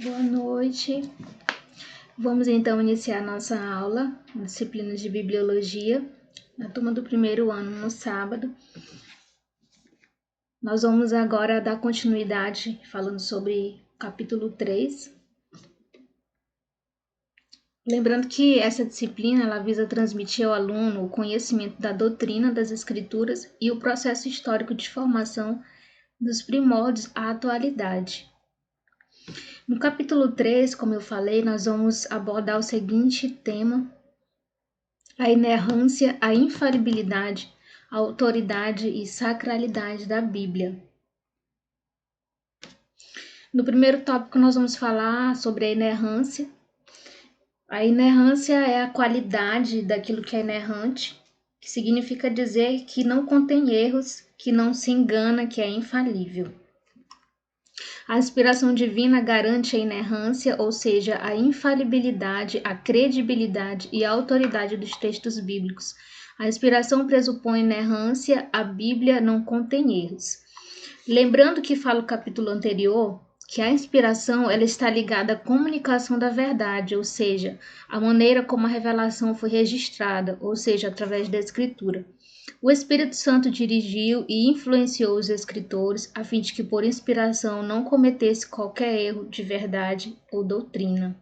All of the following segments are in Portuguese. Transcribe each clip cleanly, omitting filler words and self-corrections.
Boa noite. Vamos então iniciar nossa aula, disciplina de Bibliologia, na turma do primeiro ano, no sábado. Nós vamos agora dar continuidade falando sobre o capítulo 3. Lembrando que essa disciplina ela visa transmitir ao aluno o conhecimento da doutrina das Escrituras e o processo histórico de formação dos primórdios à atualidade. No capítulo 3, como eu falei, nós vamos abordar o seguinte tema: a inerrância, a infalibilidade, a autoridade e sacralidade da Bíblia. No primeiro tópico, nós vamos falar sobre a inerrância. A inerrância é a qualidade daquilo que é inerrante, que significa dizer que não contém erros, que não se engana, que é infalível. A inspiração divina garante a inerrância, ou seja, a infalibilidade, a credibilidade e a autoridade dos textos bíblicos. A inspiração pressupõe inerrância, a Bíblia não contém erros. Lembrando que fala o capítulo anterior, que a inspiração ela está ligada à comunicação da verdade, ou seja, a maneira como a revelação foi registrada, ou seja, através da Escritura. O Espírito Santo dirigiu e influenciou os escritores a fim de que, por inspiração, não cometesse qualquer erro de verdade ou doutrina.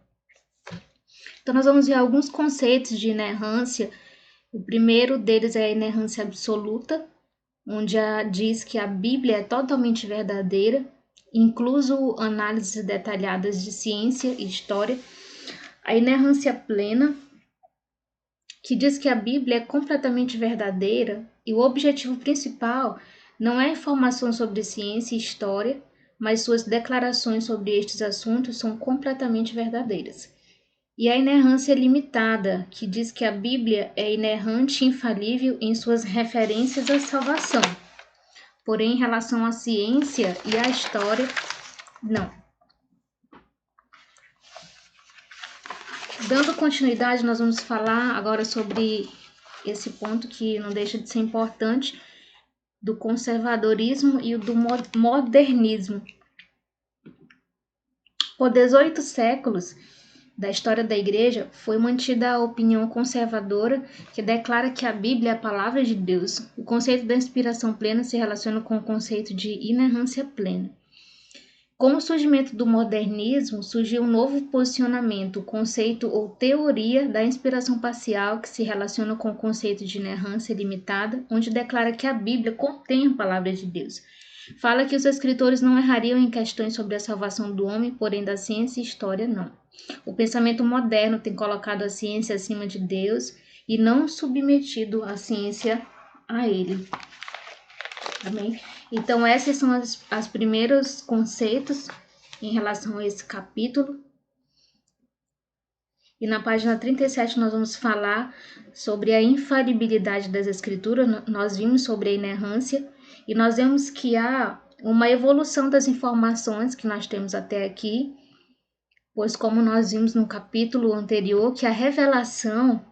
Então, nós vamos ver alguns conceitos de inerrância. O primeiro deles é a inerrância absoluta, onde diz que a Bíblia é totalmente verdadeira, incluso análises detalhadas de ciência e história. A inerrância plena, que diz que a Bíblia é completamente verdadeira e o objetivo principal não é a informação sobre ciência e história, mas suas declarações sobre estes assuntos são completamente verdadeiras. E a inerrância limitada, que diz que a Bíblia é inerrante e infalível em suas referências à salvação. Porém, em relação à ciência e à história, não. Dando continuidade, nós vamos falar agora sobre esse ponto que não deixa de ser importante, do conservadorismo e do modernismo. Por 18 séculos da história da Igreja, foi mantida a opinião conservadora que declara que a Bíblia é a palavra de Deus. O conceito da inspiração plena se relaciona com o conceito de inerrância plena. Com o surgimento do modernismo, surgiu um novo posicionamento, o conceito ou teoria da inspiração parcial, que se relaciona com o conceito de inerrância limitada, onde declara que a Bíblia contém a palavra de Deus. Fala que os escritores não errariam em questões sobre a salvação do homem, porém da ciência e história não. O pensamento moderno tem colocado a ciência acima de Deus e não submetido a ciência a ele. Amém? Então, esses são os primeiros conceitos em relação a esse capítulo. E na página 37 nós vamos falar sobre a infalibilidade das Escrituras. Nós vimos sobre a inerrância e nós vemos que há uma evolução das informações que nós temos até aqui, pois como nós vimos no capítulo anterior, que a revelação,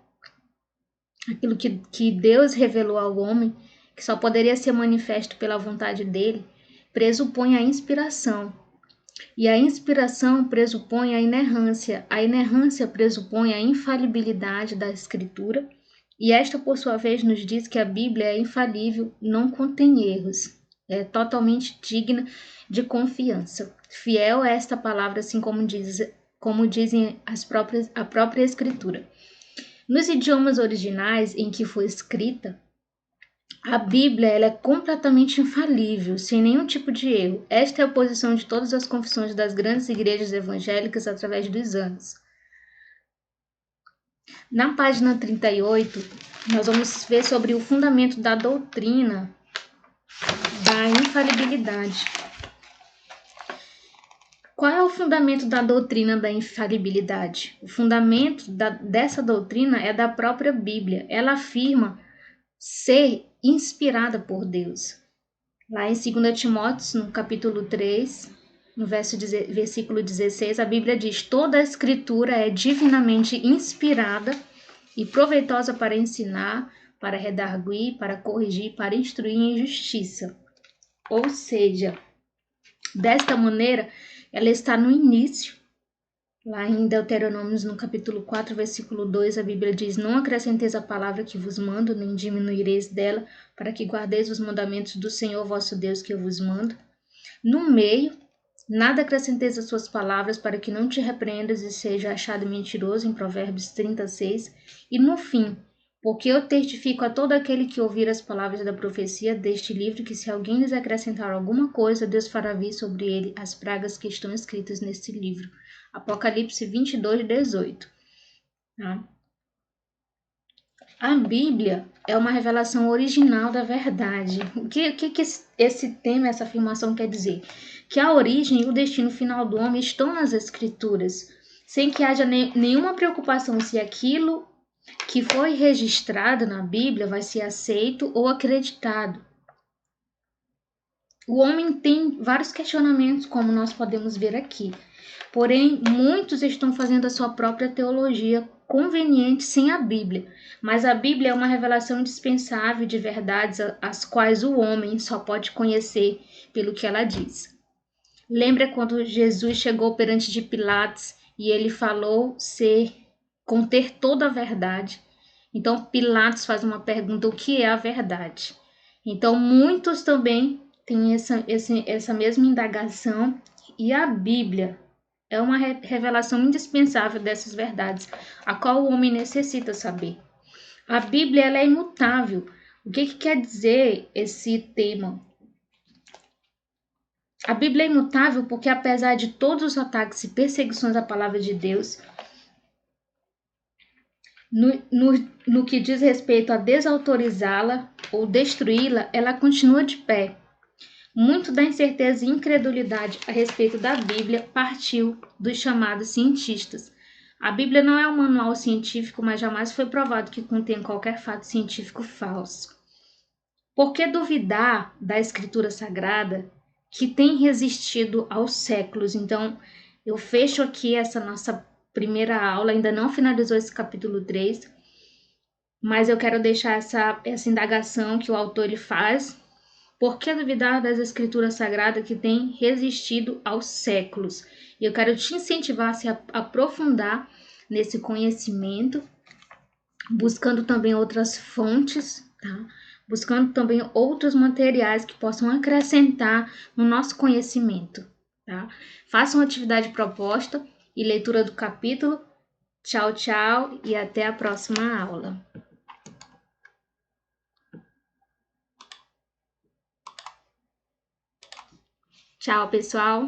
aquilo que Deus revelou ao homem, que só poderia ser manifesto pela vontade dele, pressupõe a inspiração. E a inspiração pressupõe a inerrância pressupõe a infalibilidade da Escritura, e esta, por sua vez, nos diz que a Bíblia é infalível, não contém erros, é totalmente digna de confiança. Fiel é esta palavra, assim como dizem a própria Escritura. Nos idiomas originais em que foi escrita, a Bíblia ela é completamente infalível, sem nenhum tipo de erro. Esta é a posição de todas as confissões das grandes igrejas evangélicas através dos anos. Na página 38, nós vamos ver sobre o fundamento da doutrina da infalibilidade. Qual é o fundamento da doutrina da infalibilidade? O fundamento dessa doutrina é da própria Bíblia. Ela afirma ser inspirada por Deus. Lá em 2 Timóteo, no capítulo 3, no versículo 16, a Bíblia diz: toda a Escritura é divinamente inspirada e proveitosa para ensinar, para redarguir, para corrigir, para instruir em justiça. Ou seja, desta maneira, ela está no início Lá em Deuteronômios, no capítulo 4, versículo 2, a Bíblia diz: Não acrescenteis a palavra que vos mando, nem diminuireis dela, para que guardeis os mandamentos do Senhor vosso Deus que eu vos mando. No meio, nada acrescenteis as suas palavras, para que não te repreendas e seja achado mentiroso, em Provérbios 36. E no fim, porque eu testifico a todo aquele que ouvir as palavras da profecia deste livro, que se alguém lhes acrescentar alguma coisa, Deus fará vir sobre ele as pragas que estão escritas neste livro. Apocalipse 22, 18. Tá? A Bíblia é uma revelação original da verdade. O que esse tema, essa afirmação quer dizer? Que a origem e o destino final do homem estão nas Escrituras, sem que haja nenhuma preocupação se aquilo que foi registrado na Bíblia vai ser aceito ou acreditado. O homem tem vários questionamentos, como nós podemos ver aqui. Porém, muitos estão fazendo a sua própria teologia conveniente sem a Bíblia. Mas a Bíblia é uma revelação indispensável de verdades as quais o homem só pode conhecer pelo que ela diz. Lembra quando Jesus chegou perante de Pilatos e ele falou conter toda a verdade? Então Pilatos faz uma pergunta: o que é a verdade? Então muitos também têm essa mesma indagação, e a Bíblia é uma revelação indispensável dessas verdades, a qual o homem necessita saber. A Bíblia ela é imutável. O que quer dizer esse tema? A Bíblia é imutável porque, apesar de todos os ataques e perseguições à palavra de Deus, no que diz respeito a desautorizá-la ou destruí-la, ela continua de pé. Muito da incerteza e incredulidade a respeito da Bíblia partiu dos chamados cientistas. A Bíblia não é um manual científico, mas jamais foi provado que contém qualquer fato científico falso. Por que duvidar da Escritura Sagrada, que tem resistido aos séculos? Então, eu fecho aqui essa nossa primeira aula, ainda não finalizou esse capítulo 3, mas eu quero deixar essa indagação que o autor ele faz. Por que duvidar das Escrituras Sagradas que têm resistido aos séculos? E eu quero te incentivar a se aprofundar nesse conhecimento, buscando também outras fontes, tá? Buscando também outros materiais que possam acrescentar no nosso conhecimento, tá? Faça uma atividade proposta e leitura do capítulo. Tchau, tchau e até a próxima aula. Tchau, pessoal!